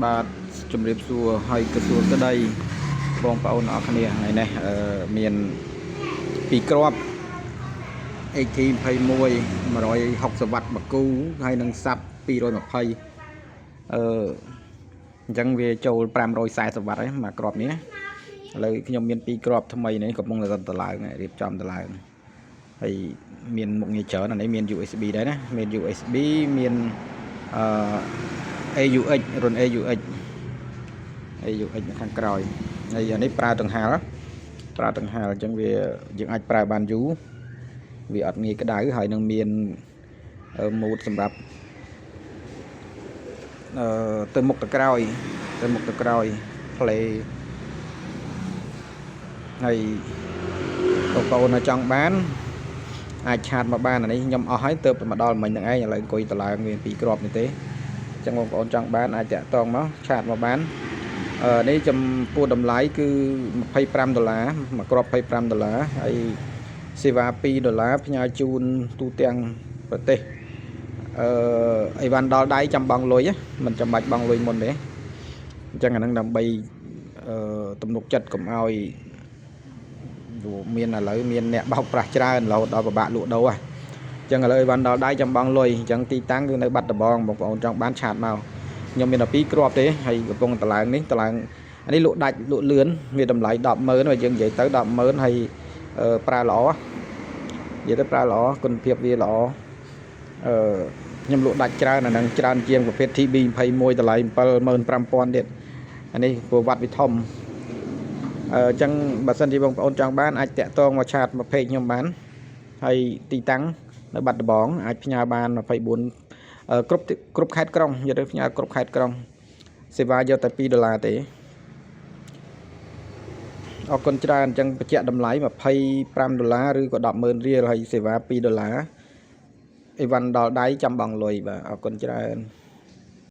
បាទជំរាបសួរហើយក្រសួងក្តីបងប្អូនអរគ្នាថ្ងៃនេះមានពីរគ្រាប់ AT21 160 វ៉ាត់បាគូហើយនឹងសាប់220អញ្ចឹងវាចូល540 វ៉ាត់ហើយមួយគ្រាប់នេះឥឡូវខ្ញុំមានពីរគ្រាប់ថ្មីនេះកំពុងតែតឡើងរៀបចំតឡើងហើយមានមុខងារច្រើនអានេះមាន USB ដែរណាមាន USB មានAUX រុន AUX នៅខាងក្រោយហើយអានេះប្រើដង្ហាលអញ្ចឹងវាយើងអាចប្រើបានយូរវាអត់ងាយក្តៅហើយនឹងមានម៉ូដសម្រាប់ទៅមុខទៅក្រោយ play ហើយបងប្អូនចង់បានអាចឆាតមកបានអានេះខ្ញុំអស់ហើយទៅមកដល់មិញហ្នឹងឯងឥឡូវអង្គុយតឡើងមានពីរគ្រាប់នេះទេអញ្ចឹងបងប្អូនចង់បានអាចតាក់ទងមកឆាតមកបាននេះចំពោះតម្លៃគឺ$25មួយគ្រាប់$25ហើយសេវា$2ផ្ញើជូនទូទាំងប្រទេសអីវ៉ាន់ដល់ដៃចាំបង់លុយមិនចាំបាច់បង់លុយមុនទេអញ្ចឹងអានឹងដើម្បីទំនុកចិត្តកុំឲ្យមានឥឡូវមានអ្នកបោកប្រាស់ច្រើនរហូតដល់ពិបាកលក់ដូរអញ្ចឹងឥឡូវអីវ៉ាន់ដល់ដៃចាំបង់លុយអញ្ចឹងទីតាំងគឺនៅបាត់ដំបងបងប្អូនចង់បានឆាតមកខ្ញុំមានតែពីរគ្រាប់ទេហើយកំពុងតឡើងនេះតឡើងអានេះលក់ដាច់លក់លឿនមានតម្លៃ100000ហើយយើងនិយាយទៅ100000ហើយប្រើល្អនិយាយទៅប្រើល្អគុណភាពវាល្អខ្ញុំលក់ដាច់ច្រើនអានឹងច្រើនជាងប្រភេទ TB21 តម្លៃ75000ទៀតអានេះព្រោះវ៉ាត់វាធំអញ្ចឹងបើសិនជាបងប្អូនចង់បានអាចតាក់ទងមកឆាតមកពេកខ្ញុំបានហើយទីតាំងនៅបាត់ដំបងអាចផ្ញើបាន24គ្រប់ខេត្តក្រុងយកទៅផ្ញើគ្រប់ខេត្តក្រុងសេវាយកតែ$2ទេអរគុណច្រើនអញ្ចឹងបញ្ជាក់តម្លៃ$25ឬក៏100,000រៀលហើយសេវា$2អីវ៉ាន់ដល់ដៃចាំបង់លុយបាទអរគុណច្រើន